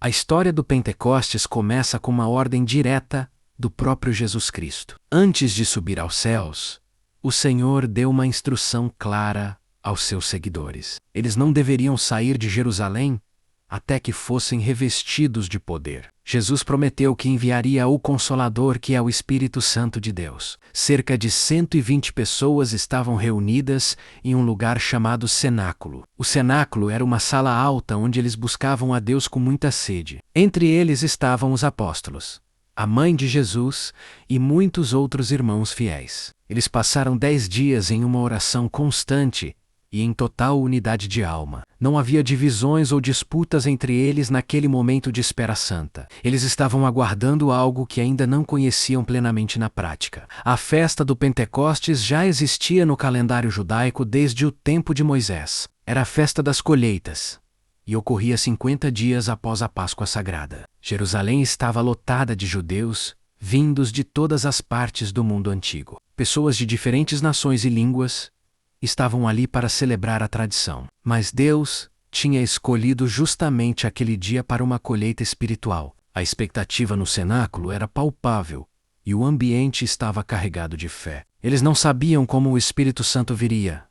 A história do Pentecostes começa com uma ordem direta do próprio Jesus Cristo. Antes de subir aos céus, o Senhor deu uma instrução clara aos seus seguidores. Eles não deveriam sair de Jerusalém até que fossem revestidos de poder. Jesus prometeu que enviaria o Consolador, que é o Espírito Santo de Deus. Cerca de 120 pessoas estavam reunidas em um lugar chamado cenáculo. O cenáculo era uma sala alta onde eles buscavam a Deus com muita sede. Entre eles estavam os apóstolos, a mãe de Jesus e muitos outros irmãos fiéis. Eles passaram 10 dias em uma oração constante e em total unidade de alma. Não havia divisões ou disputas entre eles naquele momento de espera santa. Eles estavam aguardando algo que ainda não conheciam plenamente na prática. A festa do Pentecostes já existia no calendário judaico desde o tempo de Moisés. Era a festa das colheitas e ocorria 50 dias após a Páscoa Sagrada. Jerusalém estava lotada de judeus vindos de todas as partes do mundo antigo. Pessoas de diferentes nações e línguas estavam ali para celebrar a tradição. Mas Deus tinha escolhido justamente aquele dia para uma colheita espiritual. A expectativa no cenáculo era palpável e o ambiente estava carregado de fé. Eles não sabiam como o Espírito Santo viria,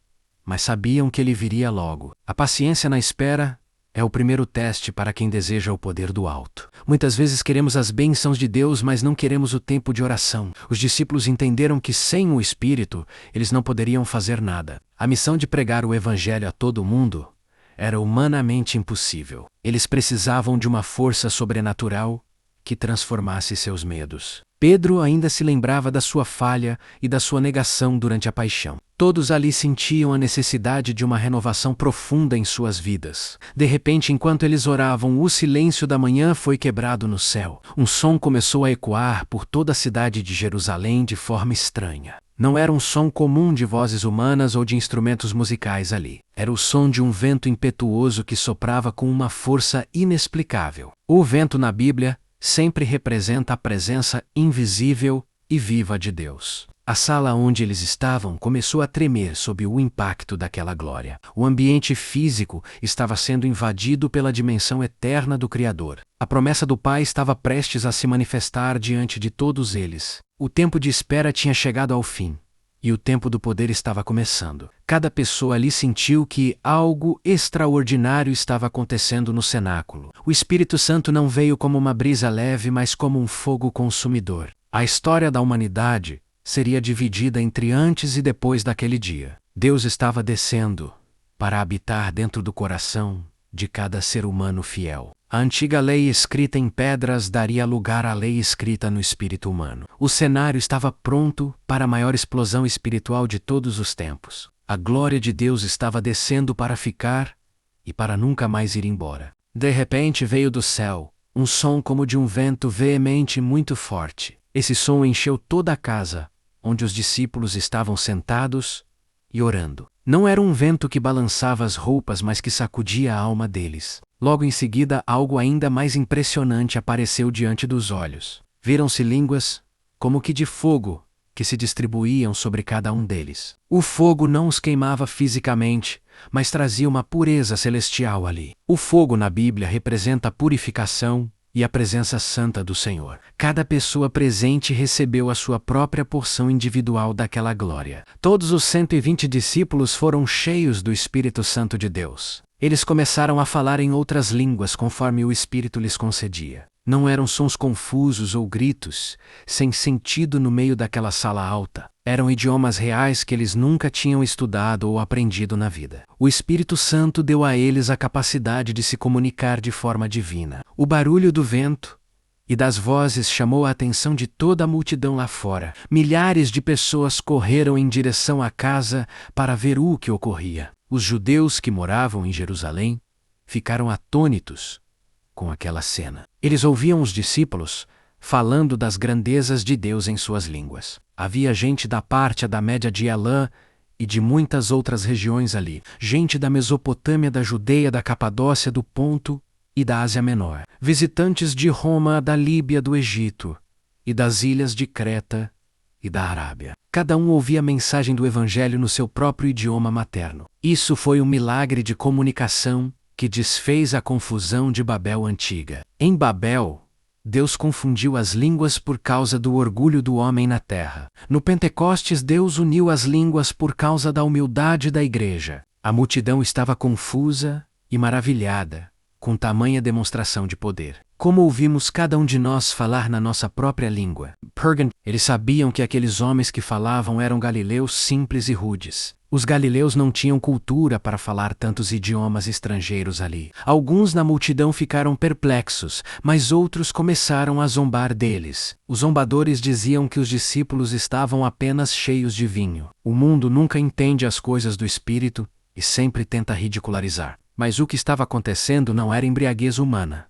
mas sabiam que ele viria logo. A paciência na espera é o primeiro teste para quem deseja o poder do alto. Muitas vezes queremos as bênçãos de Deus, mas não queremos o tempo de oração. Os discípulos entenderam que sem o Espírito, eles não poderiam fazer nada. A missão de pregar o Evangelho a todo mundo era humanamente impossível. Eles precisavam de uma força sobrenatural que transformasse seus medos. Pedro ainda se lembrava da sua falha e da sua negação durante a paixão. Todos ali sentiam a necessidade de uma renovação profunda em suas vidas. De repente, enquanto eles oravam, o silêncio da manhã foi quebrado no céu. Um som começou a ecoar por toda a cidade de Jerusalém de forma estranha. Não era um som comum de vozes humanas ou de instrumentos musicais ali. Era o som de um vento impetuoso que soprava com uma força inexplicável. O vento na Bíblia sempre representa a presença invisível e viva de Deus. A sala onde eles estavam começou a tremer sob o impacto daquela glória. O ambiente físico estava sendo invadido pela dimensão eterna do Criador. A promessa do Pai estava prestes a se manifestar diante de todos eles. O tempo de espera tinha chegado ao fim, e o tempo do poder estava começando. Cada pessoa ali sentiu que algo extraordinário estava acontecendo no cenáculo. O Espírito Santo não veio como uma brisa leve, mas como um fogo consumidor. A história da humanidade seria dividida entre antes e depois daquele dia. Deus estava descendo para habitar dentro do coração de cada ser humano fiel. A antiga lei escrita em pedras daria lugar à lei escrita no espírito humano. O cenário estava pronto para a maior explosão espiritual de todos os tempos. A glória de Deus estava descendo para ficar e para nunca mais ir embora. De repente veio do céu um som como de um vento veemente muito forte. Esse som encheu toda a casa onde os discípulos estavam sentados e orando. Não era um vento que balançava as roupas, mas que sacudia a alma deles. Logo em seguida, algo ainda mais impressionante apareceu diante dos olhos. Viram-se línguas, como que de fogo, que se distribuíam sobre cada um deles. O fogo não os queimava fisicamente, mas trazia uma pureza celestial ali. O fogo na Bíblia representa a purificação e a presença santa do Senhor. Cada pessoa presente recebeu a sua própria porção individual daquela glória. Todos os 120 discípulos foram cheios do Espírito Santo de Deus. Eles começaram a falar em outras línguas conforme o Espírito lhes concedia. Não eram sons confusos ou gritos, sem sentido no meio daquela sala alta. Eram idiomas reais que eles nunca tinham estudado ou aprendido na vida. O Espírito Santo deu a eles a capacidade de se comunicar de forma divina. O barulho do vento e das vozes chamou a atenção de toda a multidão lá fora. Milhares de pessoas correram em direção à casa para ver o que ocorria. Os judeus que moravam em Jerusalém ficaram atônitos com aquela cena. Eles ouviam os discípulos falando das grandezas de Deus em suas línguas. Havia gente da parte da Média de Elã e de muitas outras regiões ali. Gente da Mesopotâmia, da Judeia, da Capadócia, do Ponto e da Ásia Menor. Visitantes de Roma, da Líbia, do Egito e das ilhas de Creta e da Arábia. Cada um ouvia a mensagem do Evangelho no seu próprio idioma materno. Isso foi um milagre de comunicação que desfez a confusão de Babel antiga. Em Babel, Deus confundiu as línguas por causa do orgulho do homem na terra. No Pentecostes, Deus uniu as línguas por causa da humildade da igreja. A multidão estava confusa e maravilhada com tamanha demonstração de poder. Como ouvimos cada um de nós falar na nossa própria língua? Eles sabiam que aqueles homens que falavam eram galileus simples e rudes. Os galileus não tinham cultura para falar tantos idiomas estrangeiros ali. Alguns na multidão ficaram perplexos, mas outros começaram a zombar deles. Os zombadores diziam que os discípulos estavam apenas cheios de vinho. O mundo nunca entende as coisas do Espírito e sempre tenta ridicularizar. Mas o que estava acontecendo não era embriaguez humana,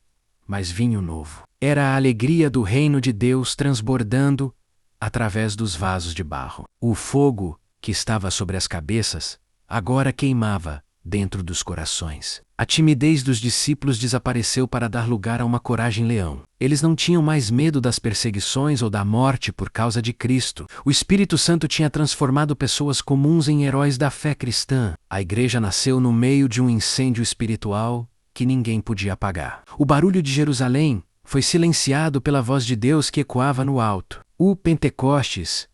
mas vinho novo. Era a alegria do reino de Deus transbordando através dos vasos de barro. O fogo que estava sobre as cabeças agora queimava dentro dos corações. A timidez dos discípulos desapareceu para dar lugar a uma coragem-leão. Eles não tinham mais medo das perseguições ou da morte por causa de Cristo. O Espírito Santo tinha transformado pessoas comuns em heróis da fé cristã. A igreja nasceu no meio de um incêndio espiritual que ninguém podia apagar. O barulho de Jerusalém foi silenciado pela voz de Deus que ecoava no alto. O Pentecostes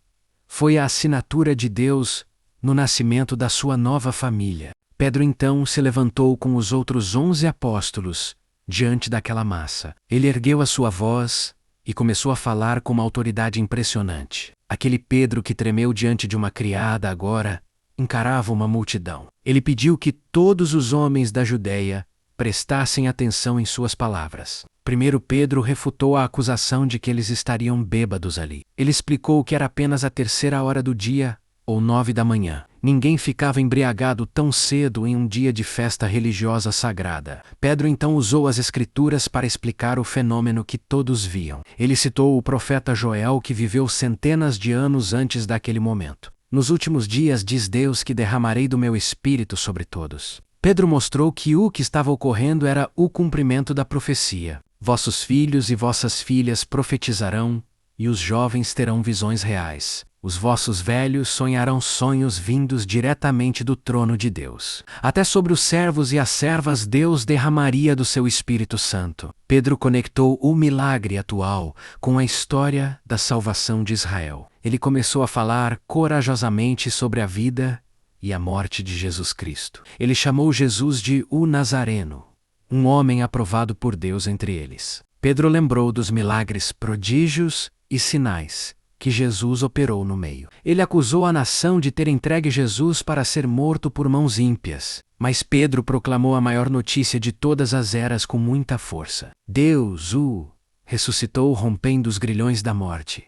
foi a assinatura de Deus no nascimento da sua nova família. Pedro então se levantou com os outros 11 apóstolos diante daquela massa. Ele ergueu a sua voz e começou a falar com uma autoridade impressionante. Aquele Pedro que tremeu diante de uma criada agora encarava uma multidão. Ele pediu que todos os homens da Judeia prestassem atenção em suas palavras. Primeiro Pedro refutou a acusação de que eles estariam bêbados ali. Ele explicou que era apenas a 3ª hora do dia, ou 9 da manhã. Ninguém ficava embriagado tão cedo em um dia de festa religiosa sagrada. Pedro então usou as Escrituras para explicar o fenômeno que todos viam. Ele citou o profeta Joel, que viveu centenas de anos antes daquele momento. Nos últimos dias diz Deus que derramarei do meu espírito sobre todos. Pedro mostrou que o que estava ocorrendo era o cumprimento da profecia. Vossos filhos e vossas filhas profetizarão, e os jovens terão visões reais. Os vossos velhos sonharão sonhos vindos diretamente do trono de Deus. Até sobre os servos e as servas Deus derramaria do seu Espírito Santo. Pedro conectou o milagre atual com a história da salvação de Israel. Ele começou a falar corajosamente sobre a vida e a morte de Jesus Cristo. Ele chamou Jesus de o Nazareno, um homem aprovado por Deus entre eles. Pedro lembrou dos milagres, prodígios e sinais que Jesus operou no meio. Ele acusou a nação de ter entregue Jesus para ser morto por mãos ímpias. Mas Pedro proclamou a maior notícia de todas as eras com muita força. Deus o ressuscitou rompendo os grilhões da morte.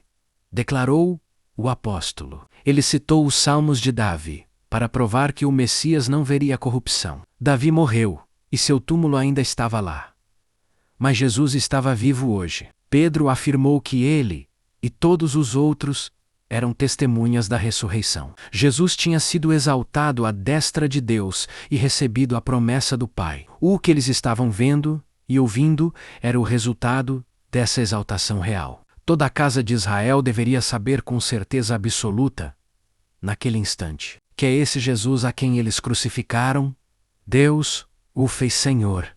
Declarou o apóstolo. Ele citou os Salmos de Davi para provar que o Messias não veria corrupção. Davi morreu e seu túmulo ainda estava lá. Mas Jesus estava vivo hoje. Pedro afirmou que ele e todos os outros eram testemunhas da ressurreição. Jesus tinha sido exaltado à destra de Deus e recebido a promessa do Pai. O que eles estavam vendo e ouvindo era o resultado dessa exaltação real. Toda a casa de Israel deveria saber com certeza absoluta, naquele instante, que é esse Jesus a quem eles crucificaram. Deus o fez Senhor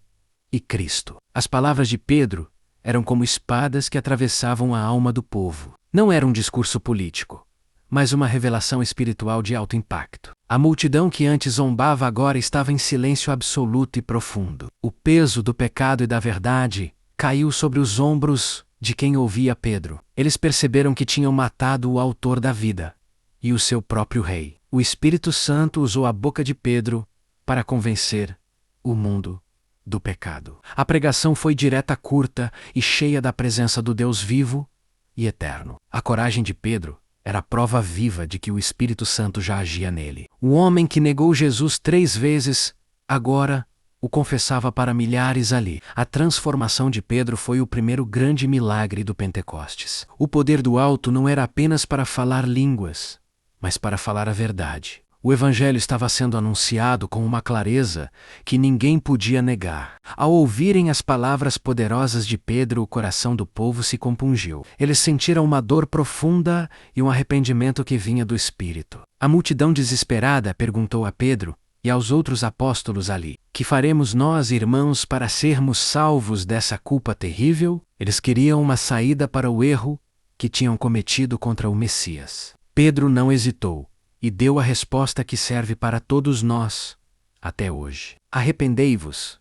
e Cristo. As palavras de Pedro eram como espadas que atravessavam a alma do povo. Não era um discurso político, mas uma revelação espiritual de alto impacto. A multidão que antes zombava agora estava em silêncio absoluto e profundo. O peso do pecado e da verdade caiu sobre os ombros de quem ouvia Pedro. Eles perceberam que tinham matado o autor da vida e o seu próprio rei. O Espírito Santo usou a boca de Pedro para convencer o mundo do pecado. A pregação foi direta, curta e cheia da presença do Deus vivo e eterno. A coragem de Pedro era a prova viva de que o Espírito Santo já agia nele. O homem que negou Jesus 3 vezes, agora o confessava para milhares ali. A transformação de Pedro foi o primeiro grande milagre do Pentecostes. O poder do alto não era apenas para falar línguas, mas para falar a verdade. O Evangelho estava sendo anunciado com uma clareza que ninguém podia negar. Ao ouvirem as palavras poderosas de Pedro, o coração do povo se compungiu. Eles sentiram uma dor profunda e um arrependimento que vinha do Espírito. A multidão desesperada perguntou a Pedro e aos outros apóstolos ali: Que faremos nós, irmãos, para sermos salvos dessa culpa terrível? Eles queriam uma saída para o erro que tinham cometido contra o Messias. Pedro não hesitou e deu a resposta que serve para todos nós até hoje. Arrependei-vos,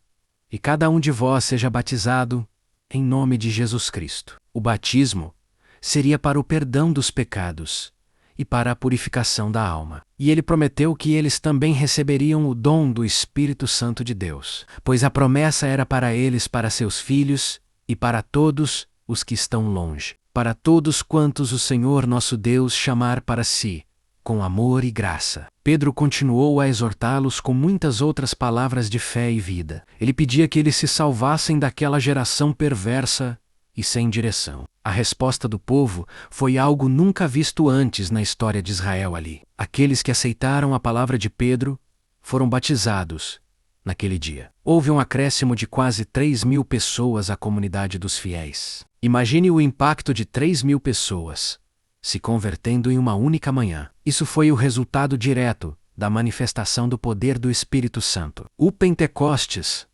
e cada um de vós seja batizado em nome de Jesus Cristo. O batismo seria para o perdão dos pecados e para a purificação da alma. E ele prometeu que eles também receberiam o dom do Espírito Santo de Deus, pois a promessa era para eles, para seus filhos e para todos os que estão longe, para todos quantos o Senhor nosso Deus chamar para si, com amor e graça. Pedro continuou a exortá-los com muitas outras palavras de fé e vida. Ele pedia que eles se salvassem daquela geração perversa e sem direção. A resposta do povo foi algo nunca visto antes na história de Israel ali. Aqueles que aceitaram a palavra de Pedro foram batizados naquele dia. Houve um acréscimo de quase 3.000 pessoas à comunidade dos fiéis. Imagine o impacto de 3.000 pessoas se convertendo em uma única manhã. Isso foi o resultado direto da manifestação do poder do Espírito Santo. O Pentecostes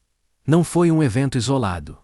não foi um evento isolado,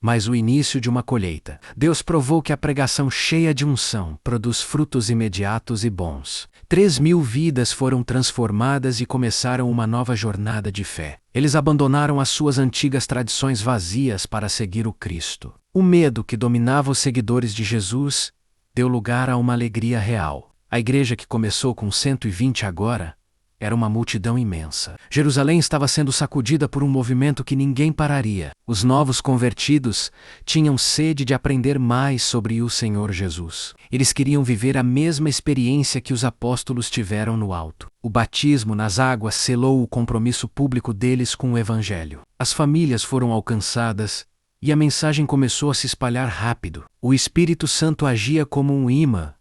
mas o início de uma colheita. Deus provou que a pregação cheia de unção produz frutos imediatos e bons. 3.000 vidas foram transformadas e começaram uma nova jornada de fé. Eles abandonaram as suas antigas tradições vazias para seguir o Cristo. O medo que dominava os seguidores de Jesus deu lugar a uma alegria real. A igreja, que começou com 120 agora, era uma multidão imensa. Jerusalém estava sendo sacudida por um movimento que ninguém pararia. Os novos convertidos tinham sede de aprender mais sobre o Senhor Jesus. Eles queriam viver a mesma experiência que os apóstolos tiveram no alto. O batismo nas águas selou o compromisso público deles com o Evangelho. As famílias foram alcançadas e a mensagem começou a se espalhar rápido. O Espírito Santo agia como um imã,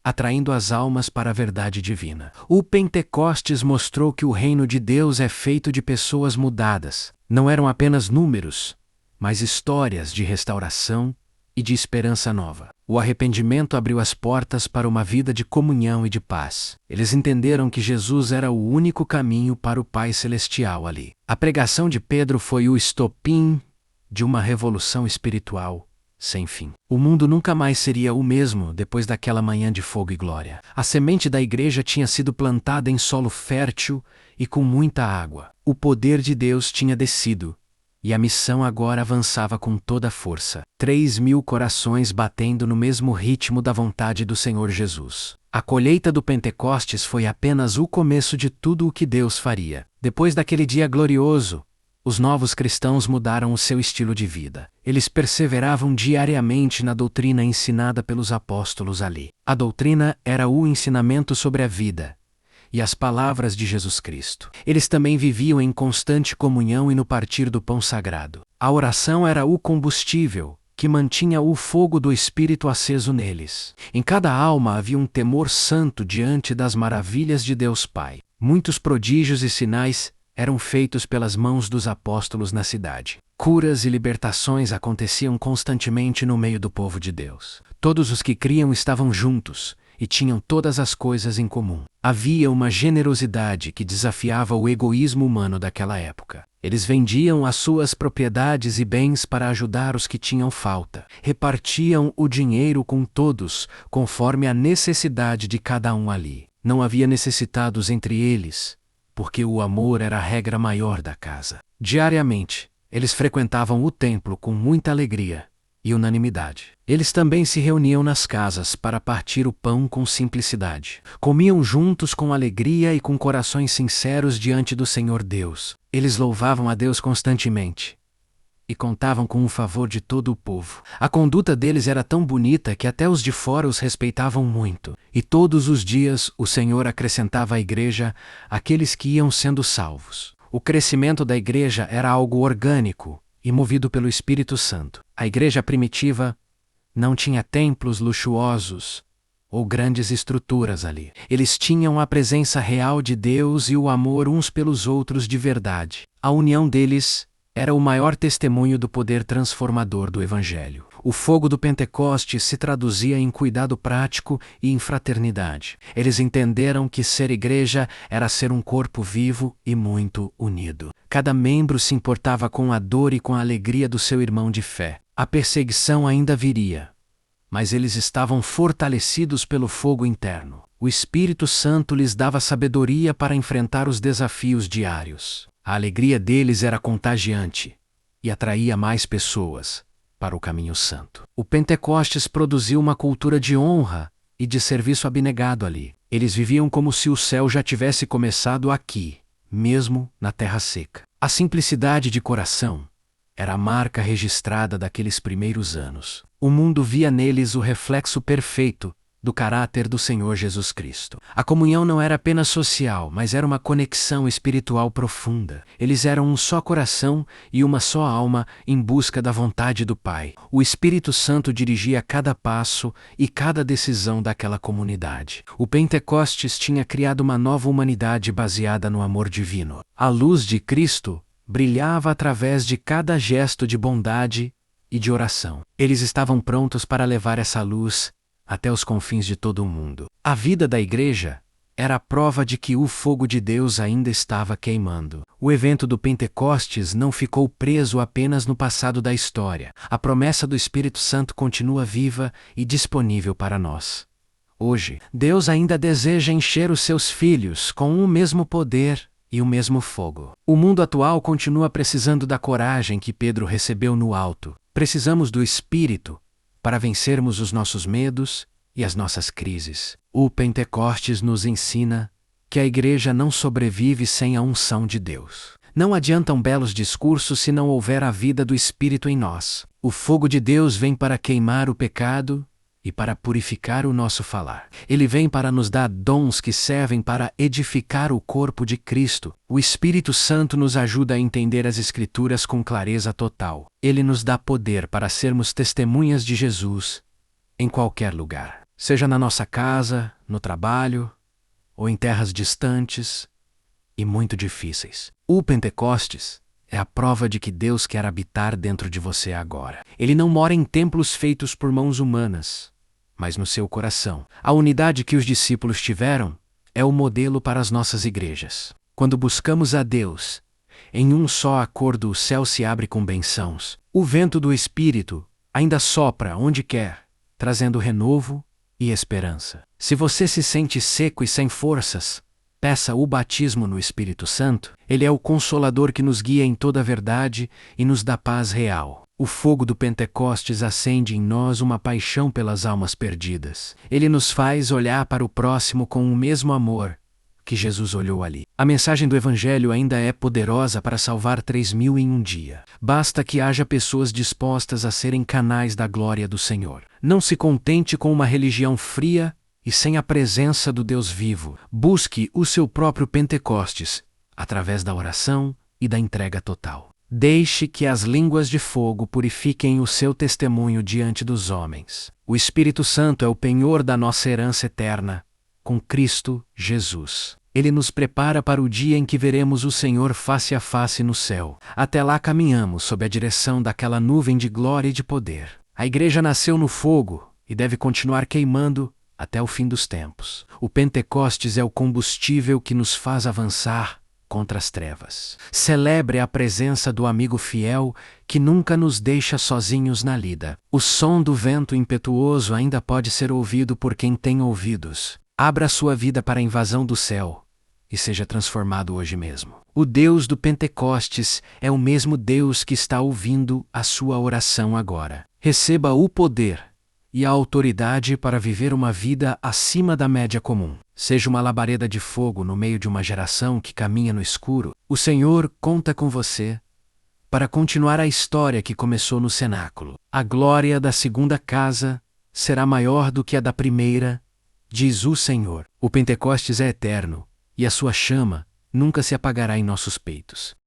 atraindo as almas para a verdade divina. O Pentecostes mostrou que o reino de Deus é feito de pessoas mudadas. Não eram apenas números, mas histórias de restauração e de esperança nova. O arrependimento abriu as portas para uma vida de comunhão e de paz. Eles entenderam que Jesus era o único caminho para o Pai Celestial ali. A pregação de Pedro foi o estopim de uma revolução espiritual sem fim. O mundo nunca mais seria o mesmo depois daquela manhã de fogo e glória. A semente da igreja tinha sido plantada em solo fértil e com muita água. O poder de Deus tinha descido, e a missão agora avançava com toda a força. 3.000 corações batendo no mesmo ritmo da vontade do Senhor Jesus. A colheita do Pentecostes foi apenas o começo de tudo o que Deus faria. Depois daquele dia glorioso, os novos cristãos mudaram o seu estilo de vida. Eles perseveravam diariamente na doutrina ensinada pelos apóstolos ali. A doutrina era o ensinamento sobre a vida e as palavras de Jesus Cristo. Eles também viviam em constante comunhão e no partir do pão sagrado. A oração era o combustível que mantinha o fogo do Espírito aceso neles. Em cada alma havia um temor santo diante das maravilhas de Deus Pai. Muitos prodígios e sinais eram feitos pelas mãos dos apóstolos na cidade. Curas e libertações aconteciam constantemente no meio do povo de Deus. Todos os que criam estavam juntos e tinham todas as coisas em comum. Havia uma generosidade que desafiava o egoísmo humano daquela época. Eles vendiam as suas propriedades e bens para ajudar os que tinham falta. Repartiam o dinheiro com todos, conforme a necessidade de cada um ali. Não havia necessitados entre eles, porque o amor era a regra maior da casa. Diariamente, eles frequentavam o templo com muita alegria e unanimidade. Eles também se reuniam nas casas para partir o pão com simplicidade. Comiam juntos com alegria e com corações sinceros diante do Senhor Deus. Eles louvavam a Deus constantemente e contavam com o favor de todo o povo. A conduta deles era tão bonita que até os de fora os respeitavam muito. E todos os dias o Senhor acrescentava à igreja aqueles que iam sendo salvos. O crescimento da igreja era algo orgânico e movido pelo Espírito Santo. A igreja primitiva não tinha templos luxuosos ou grandes estruturas ali. Eles tinham a presença real de Deus e o amor uns pelos outros de verdade. A união deles era o maior testemunho do poder transformador do Evangelho. O fogo do Pentecostes se traduzia em cuidado prático e em fraternidade. Eles entenderam que ser igreja era ser um corpo vivo e muito unido. Cada membro se importava com a dor e com a alegria do seu irmão de fé. A perseguição ainda viria, mas eles estavam fortalecidos pelo fogo interno. O Espírito Santo lhes dava sabedoria para enfrentar os desafios diários. A alegria deles era contagiante e atraía mais pessoas para o caminho santo. O Pentecostes produziu uma cultura de honra e de serviço abnegado ali. Eles viviam como se o céu já tivesse começado aqui, mesmo na terra seca. A simplicidade de coração era a marca registrada daqueles primeiros anos. O mundo via neles o reflexo perfeito do caráter do Senhor Jesus Cristo. A comunhão não era apenas social, mas era uma conexão espiritual profunda. Eles eram um só coração e uma só alma em busca da vontade do Pai. O Espírito Santo dirigia cada passo e cada decisão daquela comunidade. O Pentecostes tinha criado uma nova humanidade baseada no amor divino. A luz de Cristo brilhava através de cada gesto de bondade e de oração. Eles estavam prontos para levar essa luz até os confins de todo o mundo. A vida da igreja era a prova de que o fogo de Deus ainda estava queimando. O evento do Pentecostes não ficou preso apenas no passado da história. A promessa do Espírito Santo continua viva e disponível para nós. Hoje, Deus ainda deseja encher os seus filhos com o mesmo poder e o mesmo fogo. O mundo atual continua precisando da coragem que Pedro recebeu no alto. Precisamos do Espírito para vencermos os nossos medos e as nossas crises. O Pentecostes nos ensina que a igreja não sobrevive sem a unção de Deus. Não adiantam belos discursos se não houver a vida do Espírito em nós. O fogo de Deus vem para queimar o pecado e para purificar o nosso falar. Ele vem para nos dar dons que servem para edificar o corpo de Cristo. O Espírito Santo nos ajuda a entender as Escrituras com clareza total. Ele nos dá poder para sermos testemunhas de Jesus em qualquer lugar. Seja na nossa casa, no trabalho, ou em terras distantes e muito difíceis. O Pentecostes é a prova de que Deus quer habitar dentro de você agora. Ele não mora em templos feitos por mãos humanas, mas no seu coração. A unidade que os discípulos tiveram é o modelo para as nossas igrejas. Quando buscamos a Deus, em um só acordo o céu se abre com bênçãos. O vento do Espírito ainda sopra onde quer, trazendo renovo e esperança. Se você se sente seco e sem forças, peça o batismo no Espírito Santo. Ele é o Consolador que nos guia em toda a verdade e nos dá paz real. O fogo do Pentecostes acende em nós uma paixão pelas almas perdidas. Ele nos faz olhar para o próximo com o mesmo amor que Jesus olhou ali. A mensagem do Evangelho ainda é poderosa para salvar 3.000 em um dia. Basta que haja pessoas dispostas a serem canais da glória do Senhor. Não se contente com uma religião fria e sem a presença do Deus vivo. Busque o seu próprio Pentecostes, através da oração e da entrega total. Deixe que as línguas de fogo purifiquem o seu testemunho diante dos homens. O Espírito Santo é o penhor da nossa herança eterna, com Cristo Jesus. Ele nos prepara para o dia em que veremos o Senhor face a face no céu. Até lá caminhamos sob a direção daquela nuvem de glória e de poder. A igreja nasceu no fogo e deve continuar queimando até o fim dos tempos. O Pentecostes é o combustível que nos faz avançar contra as trevas. Celebre a presença do amigo fiel que nunca nos deixa sozinhos na lida. O som do vento impetuoso ainda pode ser ouvido por quem tem ouvidos. Abra sua vida para a invasão do céu e seja transformado hoje mesmo. O Deus do Pentecostes é o mesmo Deus que está ouvindo a sua oração agora. Receba o poder e a autoridade para viver uma vida acima da média comum. Seja uma labareda de fogo no meio de uma geração que caminha no escuro. O Senhor conta com você para continuar a história que começou no cenáculo. A glória da segunda casa será maior do que a da primeira, diz o Senhor. O Pentecostes é eterno, e a sua chama nunca se apagará em nossos peitos.